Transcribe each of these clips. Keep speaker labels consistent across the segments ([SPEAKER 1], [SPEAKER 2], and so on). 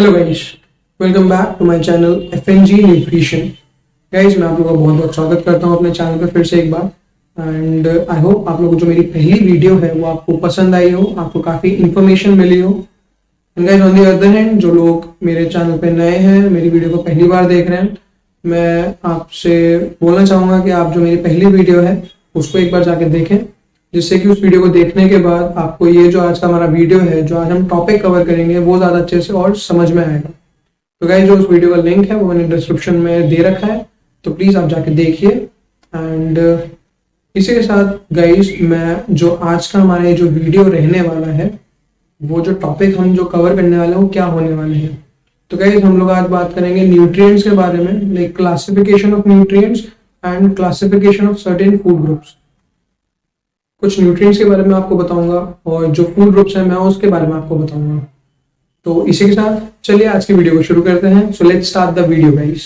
[SPEAKER 1] Hello guys, welcome back to my channel FNG nutrition. गाइस, मैं आप लोगों का बहुत बहुत स्वागत करता हूं अपने चैनल पे फिर से एक बार। एंड आई होप आप लोगों को जो मेरी पहली वीडियो है वो आपको पसंद आई हो, आपको काफ़ी इन्फॉर्मेशन मिली हो। And guys, on the other hand, जो लोग मेरे चैनल पे नए हैं, मेरी वीडियो को पहली बार देख रहे हैं, मैं आपसे बोलना चाहूँगा कि आप जो मेरी पहली वीडियो है उसको एक बार जाके देखें, जिससे कि उस वीडियो को देखने के बाद आपको ये जो आज का हमारा वीडियो है, जो आज हम टॉपिक कवर करेंगे, वो ज़्यादा अच्छे से और समझ में आएगा। तो गाइस, जो उस वीडियो का लिंक है वो मैंने डिस्क्रिप्शन में दे रखा है, तो प्लीज़ आप जाके देखिए। एंड इसी के साथ गाइस, मैं जो आज का हमारा ये जो वीडियो रहने वाला है, वो जो टॉपिक हम जो कवर करने वाले हैं वो क्या होने वाले हैं। तो गाइस, हम लोग आज बात करेंगे न्यूट्रिएंट्स के बारे में, like classification of nutrients and classification of certain food groups. कुछ न्यूट्रिएंट्स के बारे में आपको बताऊंगा और जो फूड ग्रुप्स हैं मैं उसके बारे में आपको बताऊंगा। तो इसी के साथ चलिए आज की वीडियो को शुरू करते हैं। So let's start the video guys.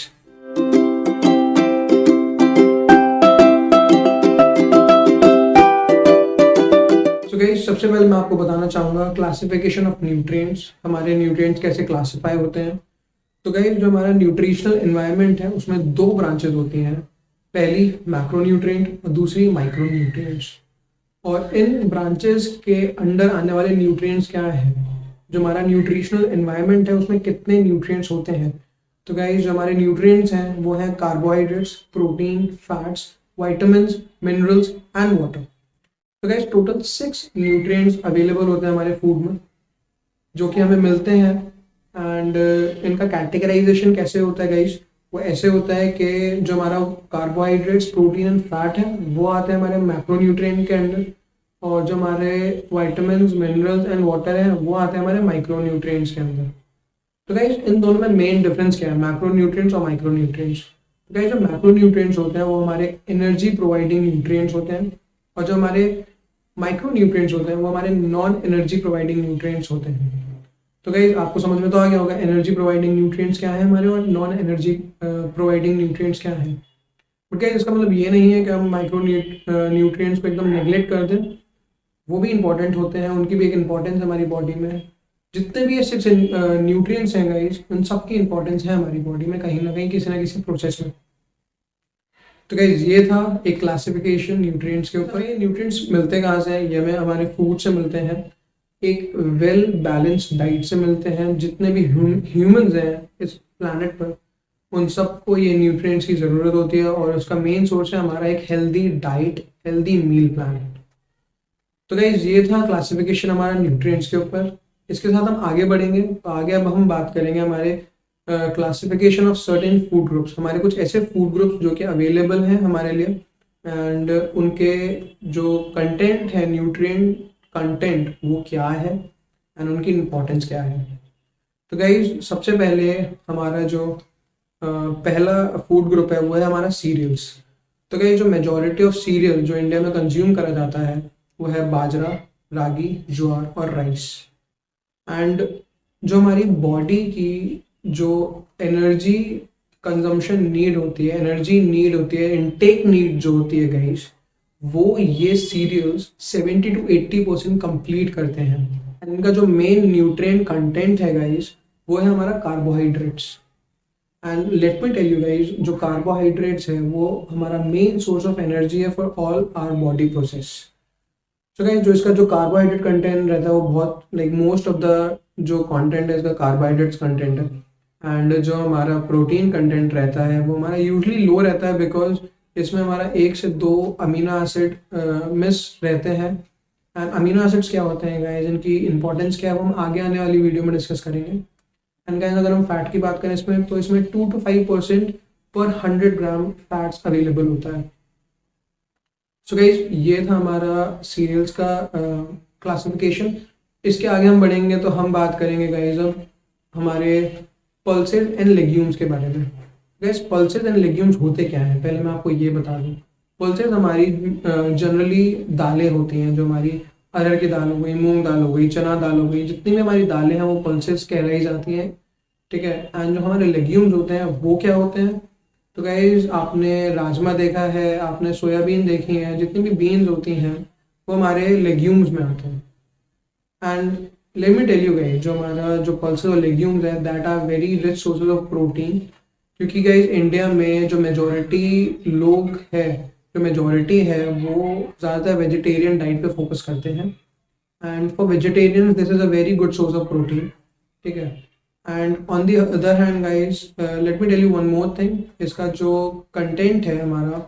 [SPEAKER 1] So guys, सबसे पहले मैं आपको बताना चाहूंगा क्लासिफिकेशन ऑफ न्यूट्रिएंट्स, हमारे न्यूट्रिएंट्स कैसे क्लासिफाई होते हैं। तो गाइस, जो हमारा न्यूट्रिशनल एनवायरनमेंट है उसमें दो ब्रांचेस होती हैं, पहली मैक्रोन्यूट्रिएंट और दूसरी माइक्रोन्यूट्रिएंट्स। और इन ब्रांचेस के अंडर आने वाले न्यूट्रिएंट्स क्या हैं, जो हमारा न्यूट्रिशनल एनवायरनमेंट है उसमें कितने न्यूट्रिएंट्स होते हैं। तो गाइस, जो हमारे न्यूट्रिएंट्स हैं वो हैं carbohydrates, protein, fats, vitamins, minerals and water. तो गाइस, टोटल 6 न्यूट्रिएंट्स अवेलेबल होते हैं हमारे फूड में, जो कि हमें मिलते हैं। एंड इनका कैटेगराइजेशन कैसे होता है गाइस, वो ऐसे होता है कि जो हमारा कार्बोहाइड्रेट्स, प्रोटीन एंड फैट है वो आते हैं हमारे मैक्रोन्यूट्रिएंट के अंदर, और जो हमारे विटामिन्स, मिनरल्स एंड वाटर है वो आते हैं हमारे माइक्रोन्यूट्रिएंट्स के अंदर। तो गाइस, इन दोनों में मेन डिफरेंस क्या है, मैक्रोन्यूट्रिएंट्स और माइक्रोन्यूट्रिएंट्स। तो गाइस, जो मैक्रोन्यूट्रिएंट्स होते हैं वो हमारे एनर्जी प्रोवाइडिंग न्यूट्रिएंट्स होते हैं, और जो हमारे माइक्रोन्यूट्रिएंट्स होते हैं वो हमारे नॉन एनर्जी प्रोवाइडिंग न्यूट्रिएंट्स होते हैं। तो गाइस, आपको समझ में तो आ गया होगा एनर्जी प्रोवाइडिंग न्यूट्रिएंट्स क्या है हमारे और नॉन एनर्जी प्रोवाइडिंग न्यूट्रिएंट्स क्या है। बट गाइस, इसका मतलब ये नहीं है कि हम माइक्रो न्यूट्रिएंट्स को एकदम नेग्लेक्ट कर दें, वो भी इंपॉर्टेंट होते हैं, उनकी भी एक इंपॉर्टेंस हमारी बॉडी में। जितने भी ये 6 न्यूट्रिएंट्स हैं गाइस, उन सब की इंपॉर्टेंस है हमारी बॉडी में कहीं ना कहीं, किसी ना किसी प्रोसेस में। तो गाइस, ये था एक क्लासिफिकेशन न्यूट्रिएंट्स के ऊपर। ये न्यूट्रिएंट्स मिलते कहाँ से हैं, ये हमें हमारे फूड से मिलते हैं, एक वेल बैलेंस्ड डाइट से मिलते हैं। जितने भी ह्यूमंस हैं इस प्लैनेट पर, उन सबको ये न्यूट्रिएंट्स की ज़रूरत होती है, और उसका मेन सोर्स है हमारा एक healthy diet, healthy meal plan. तो गाइस, ये था क्लासिफिकेशन हमारा न्यूट्रिएंट्स के ऊपर। इसके साथ हम आगे बढ़ेंगे, तो आगे अब हम बात करेंगे हमारे classification of certain food groups, हमारे कुछ ऐसे फूड ग्रुप्स जो कि अवेलेबल हैं हमारे लिए, एंड उनके जो कंटेंट है, न्यूट्रिएंट कंटेंट, वो क्या है एंड उनकी इम्पोर्टेंस क्या है। तो गाइस, सबसे पहले हमारा जो पहला फूड ग्रुप है वो है हमारा सीरियल्स। तो गाइस, जो मेजॉरिटी ऑफ सीरियल जो इंडिया में कंज्यूम करा जाता है वो है बाजरा, रागी, ज्वार और राइस। एंड जो हमारी बॉडी की जो एनर्जी कंजम्पशन नीड होती है, एनर्जी नीड होती है, इनटेक नीड जो होती है गाइस, वो ये सीरियल्स 70 to 80% कंप्लीट करते हैं। इनका जो मेन न्यूट्रिएंट कंटेंट है गाइस, वो है हमारा carbohydrates. And let me tell you guys, जो कार्बोहाइड्रेट्स है वो हमारा मेन सोर्स ऑफ एनर्जी है for all our body process. तो गाइस, जो इसका जो कार्बोहाइड्रेट कंटेंट रहता है वो बहुत लाइक मोस्ट ऑफ द जो कंटेंट है इसका कार्बोहाइड्रेट्स कंटेंट है। एंड जो हमारा प्रोटीन कंटेंट रहता है वो हमारा यूजली लो रहता है, बिकॉज इसमें हमारा 1 से 2 अमीनो एसिड मिस रहते हैं। एंड अमीनो एसिड्स क्या होते हैं गाइस, इनकी इंपॉर्टेंस क्या है वो हम आगे आने वाली वीडियो में डिस्कस करेंगे। एंड गाइस, अगर हम फैट की बात करें इसमें, तो इसमें 2 to 5% पर 100 ग्राम फैट्स अवेलेबल होता है। सो गाइस, ये था हमारा सीरियल्स का क्लासिफिकेशन। इसके आगे हम बढ़ेंगे तो हम बात करेंगे गाइस अब हमारे पल्सेस एंड लेग्यूम्स के बारे में। गाइस, पल्सेस एंड लेग्यूम्स होते क्या हैं, पहले मैं आपको ये बता दूं। पल्सेस हमारी जनरली दालें होती हैं, जो हमारी अरहर की दाल हो गई, मूंग दाल हो गई, चना दाल हो गई, जितनी भी हमारी दालें हैं वो पल्सेस कहलाई जाती हैं, ठीक है। एंड जो हमारे लेग्यूम्स होते हैं वो क्या होते हैं, तो गाइस, आपने राजमा देखा है, आपने सोयाबीन देखी है, जितनी भी बीन्स होती हैं वो हमारे लेग्यूम्स में आते हैं। And let me tell you guys, जो हमारा जो पल्सेस और लेग्यूम्स है that are very rich sources of protein. क्योंकि गाइस इंडिया में जो मेजोरिटी लोग है, जो मेजोरिटी है वो ज़्यादातर वेजिटेरियन डाइट पे फोकस करते हैं। And for vegetarian this is a very good source of protein, ठीक है। And on the other hand guys, let me tell you one more thing, इसका जो कंटेंट है हमारा,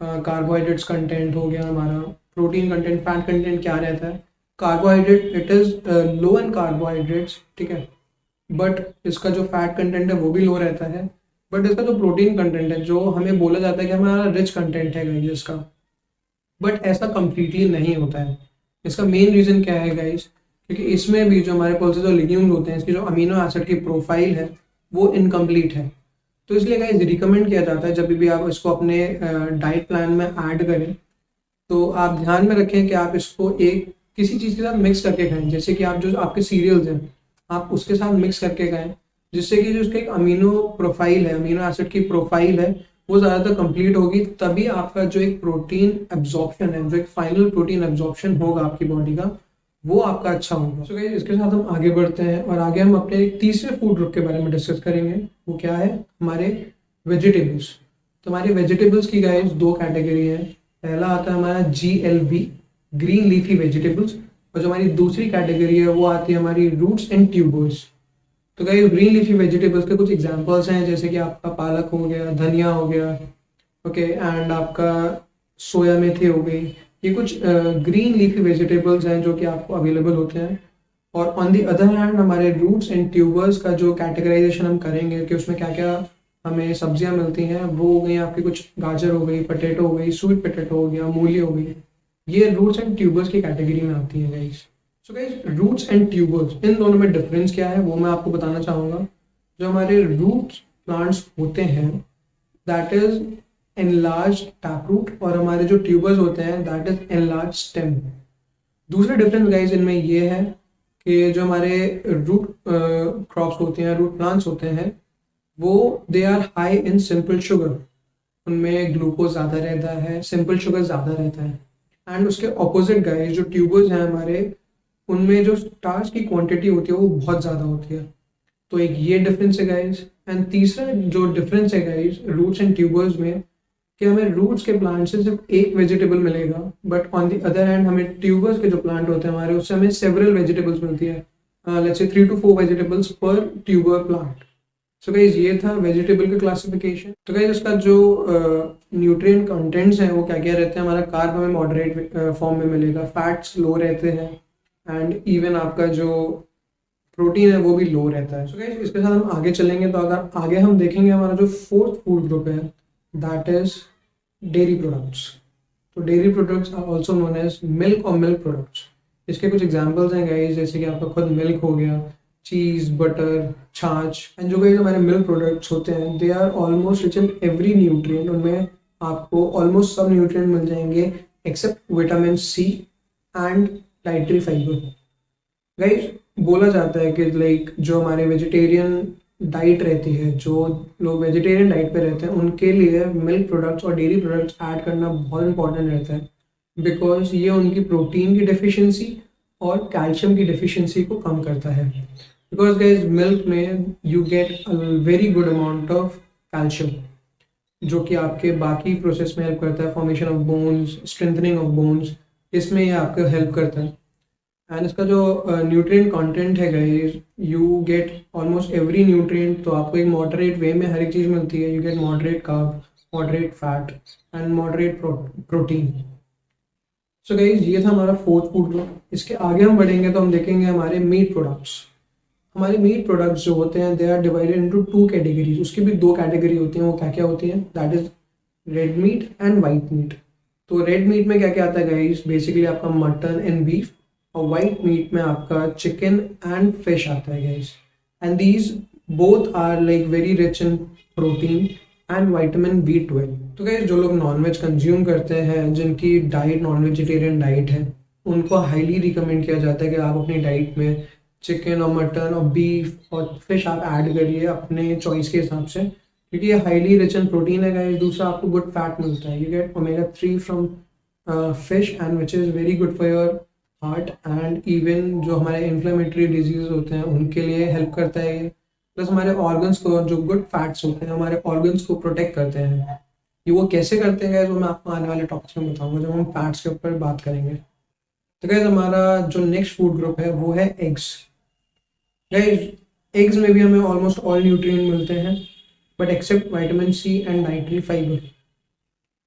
[SPEAKER 1] कार्बोहाइड्रेट्स कंटेंट हो गया, हमारा प्रोटीन कंटेंट, फैट कंटेंट क्या रहता है। Carbohydrate it is low in carbohydrates, ठीक है, बट इसका जो फैट कंटेंट है वो भी लो रहता है। बट इसका जो प्रोटीन कंटेंट है, जो हमें बोला जाता है कि हमारा रिच कंटेंट है गाइस इसका, बट ऐसा कम्प्लीटली नहीं होता है। इसका मेन रीज़न क्या है गाइस, क्योंकि इसमें भी जो हमारे पल्सेस और लिग्यूम्स होते हैं, इसकी जो अमीनो एसिड की प्रोफाइल है वो इनकम्प्लीट है। तो इसलिए गाइस रिकमेंड किया जाता है जब भी आप इसको अपने डाइट प्लान में ऐड करें तो आप ध्यान में रखें कि आप इसको एक किसी चीज़ के साथ मिक्स करके खाएं। जैसे कि आप जो आपके सीरियल्स हैं आप उसके साथ मिक्स करके खाएं, जिससे कि जो उसका एक अमीनो प्रोफाइल है, अमीनो एसिड की प्रोफाइल है, वो ज़्यादातर कंप्लीट होगी। तभी आपका जो एक प्रोटीन एब्जॉर्प्शन है, जो एक फाइनल प्रोटीन एब्जॉर्प्शन होगा आपकी बॉडी का, वो आपका अच्छा होगा। सो गाइस इसके साथ हम आगे बढ़ते हैं और आगे हम अपने एक तीसरे फूड ग्रुप के बारे में डिस्कस करेंगे। वो क्या है, हमारे वेजिटेबल्स। तो हमारे वेजिटेबल्स की गाइस दो कैटेगरी है। पहला आता है हमारा GLV, ग्रीन लीफी वेजिटेबल्स, और जो हमारी दूसरी कैटेगरी है वो आती है हमारी रूट्स एंड ट्यूबर्स। तो गाइस ग्रीन लीफी वेजिटेबल्स के कुछ एग्जांपल्स हैं, जैसे कि आपका पालक हो गया, धनिया हो गया, ओके, एंड आपका सोया मेथी हो गई। ये कुछ ग्रीन लीफी वेजिटेबल्स हैं जो कि आपको अवेलेबल होते हैं। और ऑन दी अदर हैंड हमारे रूट्स एंड ट्यूबर्स का जो कैटेगराइजेशन हम करेंगे कि उसमें क्या क्या हमें सब्जियां मिलती हैं, वो हो गई आपकी कुछ गाजर हो गई, पटेटो हो गई, स्वीट पटेटो हो गया, मूली हो गई। ये रूट्स एंड ट्यूबर्स की कैटेगरी में आती है guys. So guys roots and tubers, इन दोनों में डिफरेंस क्या है वो मैं आपको बताना चाहूँगा। जो हमारे रूट्स प्लांट्स होते हैं दैट इज एनलार्ज टैपरूट, और हमारे जो ट्यूबर्स होते हैं दैट इज एनलार्ज स्टेम। दूसरा डिफरेंस गाइस इनमें ये है कि जो हमारे रूट क्रॉप्स होते हैं, रूट प्लांट्स होते हैं, वो they are high in simple sugar, उनमें ग्लूकोज ज़्यादा रहता है, सिंपल शुगर ज़्यादा रहता है। एंड उसके ऑपोजिट गाइस जो ट्यूबर्स हैं हमारे, उनमें जो स्टार्च की क्वांटिटी होती है वो बहुत ज़्यादा होती है। तो एक ये डिफरेंस है गाइस। एंड तीसरा जो डिफरेंस है गाइस रूट्स एंड ट्यूबर्स में, कि हमें रूट्स के प्लांट से सिर्फ एक वेजिटेबल मिलेगा, but on the other hand हमें ट्यूबर्स के जो प्लांट होते हैं हमारे, उससे हमें सेवरल वेजिटेबल्स मिलती है, लेट्स से 3 to 4 वेजिटेबल्स पर ट्यूबर प्लांट। सो गाइस ये था वेजिटेबल का क्लासिफिकेशन। तो गाइस उसका जो न्यूट्रिएंट कंटेंट्स हैं वो क्या क्या रहते हैं, हमारा कार्ब हमें मॉडरेट फॉर्म में मिलेगा, फैट्स लो रहते हैं, एंड इवन आपका जो प्रोटीन है वो भी लो रहता है। सो गाइस इसके साथ हम आगे चलेंगे तो अगर आगे हम देखेंगे हमारा जो फोर्थ फूड ग्रुप है दैट इज डेयरी प्रोडक्ट्स। तो dairy products are also known as milk और मिल्क प्रोडक्ट्स। इसके कुछ एग्जांपल्स हैं गाइस, जैसे कि आपका खुद मिल्क हो गया, चीज़, बटर, छाछ। एंड जो गाइस हमारे मिल्क प्रोडक्ट्स होते हैं they are almost rich in every nutrient. उनमें आपको ऑलमोस्ट सब न्यूट्रिएंट मिल जाएंगे except vitamin C and dietary fibre. Guys बोला जाता है कि लाइक जो हमारे वेजिटेरियन डाइट रहती है, जो लोग वेजिटेरियन डाइट पे रहते हैं, उनके लिए मिल्क प्रोडक्ट्स और डेयरी प्रोडक्ट्स ऐड करना बहुत इंपॉर्टेंट रहता है, बिकॉज ये उनकी प्रोटीन की डेफिशिएंसी और कैल्शियम की डेफिशिएंसी को कम करता है। बिकॉज गाइस मिल्क में you get a very good amount of calcium, जो कि आपके बाकी प्रोसेस में हेल्प करता है, formation of bones, strengthening of bones, इसमें ये आपको हेल्प करता है। एंड इसका जो न्यूट्रिएंट कंटेंट है guys, you get almost every nutrient, तो आपको एक मॉडरेट वे में हर एक चीज़ मिलती है। You get moderate carb, moderate fat and moderate protein. So guys ये था हमारा फोर्थ फूड ग्रुप। इसके आगे हम बढ़ेंगे तो हम देखेंगे हमारे मीट प्रोडक्ट्स। हमारे मीट प्रोडक्ट्स जो होते हैं they are divided into 2 categories. उसकी भी 2 कैटेगरी होती हैं। वो क्या क्या होती हैं, that is red meat and white meat. तो रेड मीट में क्या क्या आता है गाइस, बेसिकली आपका मटन एंड बीफ, और वाइट मीट में आपका चिकन एंड फिश आता है guys. And these both are like very rich in protein and vitamin B12। तो गाइस जो लोग नॉनवेज कंज्यूम करते हैं, जिनकी डाइट नॉन वेजिटेरियन डाइट है, उनको हाईली रिकमेंड किया जाता है कि आप अपनी डाइट में चिकन और मटन और बीफ और फिश आप ऐड करिए अपने चॉइस के हिसाब से, क्योंकि ये हाईली रिच इन प्रोटीन है गाइस। दूसरा आपको गुड फैट मिलता है, you get omega 3 from fish and which is very good for your heart and even जो हमारे इन्फ्लेमेटरी डिजीज होते हैं उनके लिए हेल्प करता है ये। प्लस हमारे ऑर्गन्स को, जो गुड फैट्स होते हैं हमारे ऑर्गन्स को प्रोटेक्ट करते हैं। ये वो कैसे करते हैं गाइस, वो मैं आपको आने वाले टॉपिक्स में बताऊंगा जब हम फैट्स के ऊपर बात करेंगे। तो गाइस हमारा जो नेक्स्ट फूड ग्रुप है वो है एग्स। गाइस एग्स में भी हमें ऑलमोस्ट ऑल न्यूट्रिएंट मिलते हैं, but except vitamin C and dietary fibre.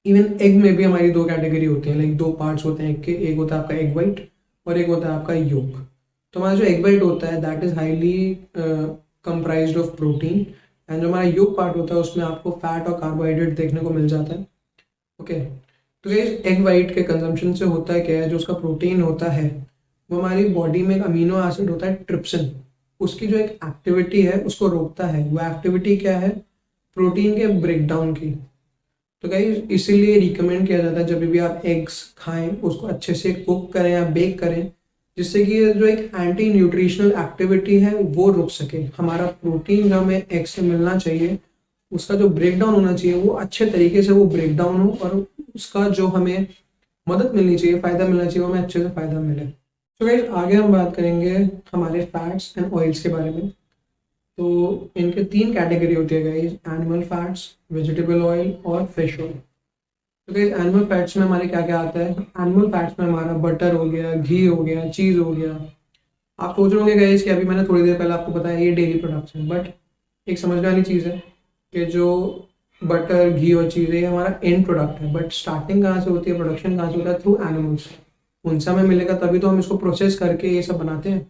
[SPEAKER 1] Even egg में भी हमारी दो कैटेगरी होती है, लाइक दो पार्ट्स होते हैं एग के। एक होता है आपका एग वाइट और एक होता है आपका योक। तो हमारा जो एग वाइट होता है that is highly comprised of protein, and जो हमारा योक पार्ट होता है उसमें आपको फैट और कार्बोहाइड्रेट देखने को मिल जाता है। ओके, तो गाइस एग वाइट के कंजम्पशन से होता है क्या है, जो उसका प्रोटीन होता है वो हमारी बॉडी में एक अमीनो एसिड होता है ट्रिप्सिन, उसकी जो एक एक्टिविटी है उसको रोकता है। वो एक्टिविटी क्या है, प्रोटीन के ब्रेकडाउन की। तो गाइस इसीलिए रिकमेंड किया जाता है जब भी आप एग्स खाएं उसको अच्छे से कुक करें या बेक करें, जिससे कि ये जो एक एंटी न्यूट्रिशनल एक्टिविटी है वो रुक सके। हमारा प्रोटीन जो हमें एग से मिलना चाहिए उसका जो ब्रेकडाउन होना चाहिए वो अच्छे तरीके से वो ब्रेकडाउन हो, और उसका जो हमें मदद मिलनी चाहिए, फ़ायदा मिलना चाहिए, वो हमें अच्छे से फ़ायदा मिले। तो गाइस आगे हम बात करेंगे हमारे फैट्स एंड ऑयल्स के बारे में। तो इनके तीन कैटेगरी होती है guys, animal fats, vegetable oil और फिश ऑयल। तो गाइस एनिमल फैट्स में हमारे क्या क्या आता है, एनिमल फैट्स में हमारा बटर हो गया, घी हो गया, चीज़ हो गया। आप सोच रहे होंगे गाइस कि अभी मैंने थोड़ी देर पहले आपको बताया ये डेयरी प्रोडक्ट्स हैं, बट एक समझने वाली चीज़ है कि जो बटर, घी और चीज़ें ये हमारा एंड प्रोडक्ट है, बट स्टार्टिंग कहाँ से होती है, प्रोडक्शन कहाँ से होता है, थ्रू एनिमल्स। उनसे हमें मिलेगा तभी तो हम इसको प्रोसेस करके ये सब बनाते हैं।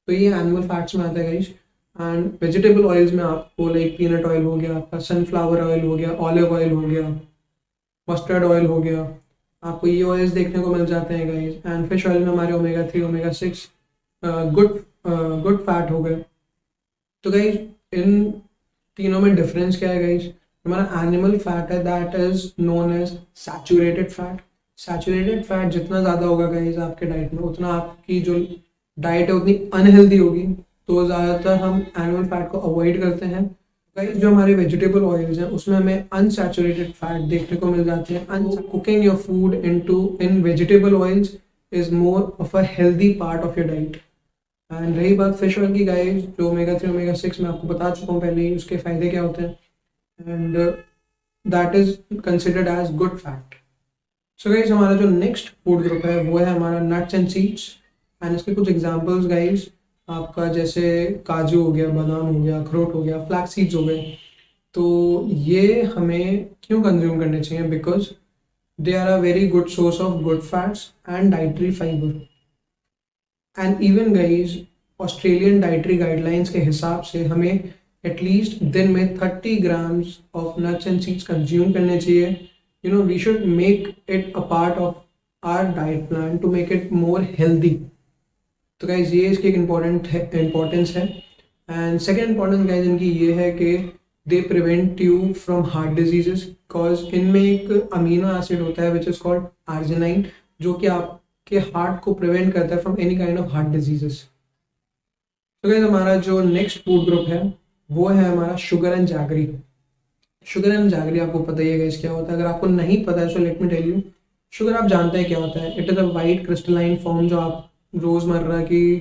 [SPEAKER 1] तो ये एनिमल फैट्स में आता है गाइस। एंड वेजिटेबल ऑयल्स में आपको लाइक पीनट ऑयल हो गया, आपका सनफ्लावर ऑयल हो गया, ऑलिव ऑयल हो गया, मस्टर्ड ऑयल हो गया, आपको ये ऑयल्स देखने को मिल जाते हैं गाइस। एंड फिश ऑयल में हमारे ओमेगा 3, ओमेगा 6 गुड फैट हो गए। तो गाइस इन तीनों में डिफरेंस क्या है गाइस, हमारा एनिमल फैट है that is known as saturated fat. Saturated fat जितना ज़्यादा होगा गाइस आपके डाइट में, उतना आपकी जो डाइट है उतनी अनहेल्दी होगी। तो ज़्यादातर हम एनिमल फैट को अवॉइड करते हैं। गाइस जो हमारे वेजिटेबल ऑयल्स हैं उसमें हमें अनसैचुरेटेड फैट देखने को मिल जाते हैं। Cooking your food in vegetable oils is more of a healthy part of your diet. And रही बात फिश ऑयल की गाइस, जो ओमेगा 3, ओमेगा 6 मैं आपको बता चुका हूँ पहले ही उसके फ़ायदे क्या होते हैं, and that is considered as good fat. So guys हमारा जो नेक्स्ट फूड ग्रुप है वो है हमारा नट्स एंड सीड्स। एंड इसके कुछ एग्जांपल्स गाइस, आपका जैसे काजू हो गया, बादाम हो गया, अखरोट हो गया, फ्लैक्स सीड्स हो गए। तो ये हमें क्यों कंज्यूम करने चाहिए, because they are a very good source of good fats and dietary fibre. And even guys Australian dietary guidelines के हिसाब से हमें एटलीस्ट दिन में 30 grams of nuts and seeds consume करने चाहिए। You know, we should make it a part of our diet plan to make it more healthy. तो guys ये इसकी एक इम्पोर्टेंस है। एंड सेकेंड इम्पोर्टेंस गाइज इनकी ये है कि they prevent you from heart diseases, because इनमें एक अमीनो एसिड होता है विच इज कॉल्ड आर्जिनाइन, जो कि आपके हार्ट को प्रिवेंट करता है from any kind of heart diseases. तो गाइज हमारा जो नेक्स्ट फूड ग्रुप है वो है हमारा sugar and jaggery. Sugar and jaggery आपको पता ही है गाइस क्या होता है, अगर आपको नहीं पता है so let me tell you. Sugar आप जानते हैं क्या होता है, it is a white crystalline form जो आप रोज़मर्रा की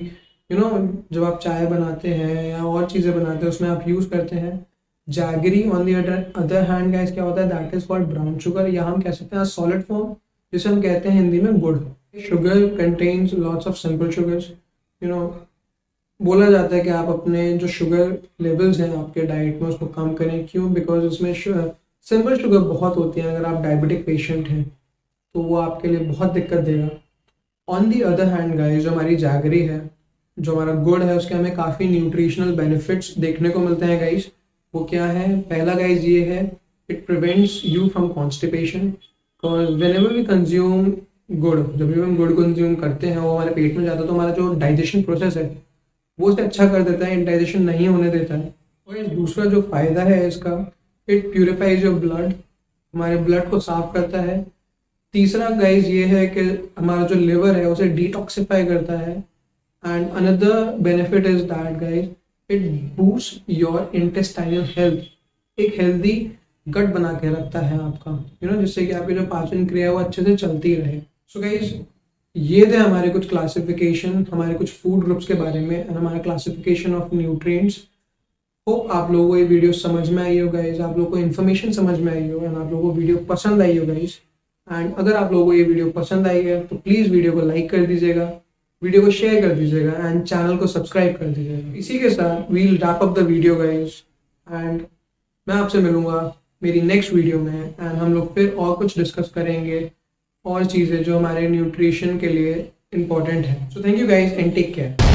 [SPEAKER 1] जब आप चाय बनाते हैं या और चीज़ें बनाते हैं उसमें आप यूज़ करते हैं। Jaggery on the other hand guys क्या होता है, that is called brown sugar, या हम कह सकते हैं सॉलिड फॉर्म, जिसे हम कहते हैं हिंदी में गुड़। Sugar contains lots of simple sugars. बोला जाता है कि आप अपने जो शुगर लेवल्स हैं आपके डाइट में उसको कम करें। क्यों, बिकॉज उसमें सिंपल शुगर बहुत होती है। अगर आप डायबिटिक पेशेंट हैं तो वो आपके लिए बहुत दिक्कत देगा। On the other hand guys जो हमारी जैगरी है, जो हमारा गुड़ है, उसके हमें काफ़ी न्यूट्रिशनल बेनिफिट्स देखने को मिलते हैं गाइस। वो क्या है, पहला गाइस ये है, it prevents you from constipation, because whenever we consume गुड़, जब भी हम गुड़ कंज्यूम करते हैं वो हमारे पेट में जाता है तो हमारा जो डाइजेशन प्रोसेस है वो उसे अच्छा कर देता है, इंडाइजेशन नहीं होने देता है। और दूसरा जो फ़ायदा है इसका, इट प्यूरिफाइज योर ब्लड, हमारे ब्लड को साफ करता है। तीसरा गाइज ये है कि हमारा जो लिवर है उसे डिटॉक्सिफाई करता है। And another benefit is that guys it boost your intestinal health, एक हेल्दी गट बना के रखता है आपका, जिससे कि आपकी जो पाचन क्रिया है वो अच्छे से चलती रहे। सो गाइज ये थे हमारे कुछ क्लासिफिकेशन, हमारे कुछ फूड ग्रुप्स के बारे में एंड हमारा क्लासिफिकेशन ऑफ न्यूट्रिएंट्स। होप आप लोगों को ये वीडियो समझ में आई हो गाइज, आप लोगों को इन्फॉर्मेशन समझ में आई हो एंड आप लोगों को वीडियो पसंद आई हो गाइज। एंड अगर आप लोगों को ये वीडियो पसंद आई है तो प्लीज़ वीडियो को लाइक कर दीजिएगा, वीडियो को शेयर कर दीजिएगा एंड चैनल को सब्सक्राइब कर दीजिएगा। इसी के साथ we'll wrap up the video guys and मैं आपसे मिलूंगा मेरी नेक्स्ट वीडियो में एंड हम लोग फिर और कुछ डिस्कस करेंगे और चीज़ें जो हमारे न्यूट्रिशन के लिए इम्पोर्टेंट है। So thank you guys and take care.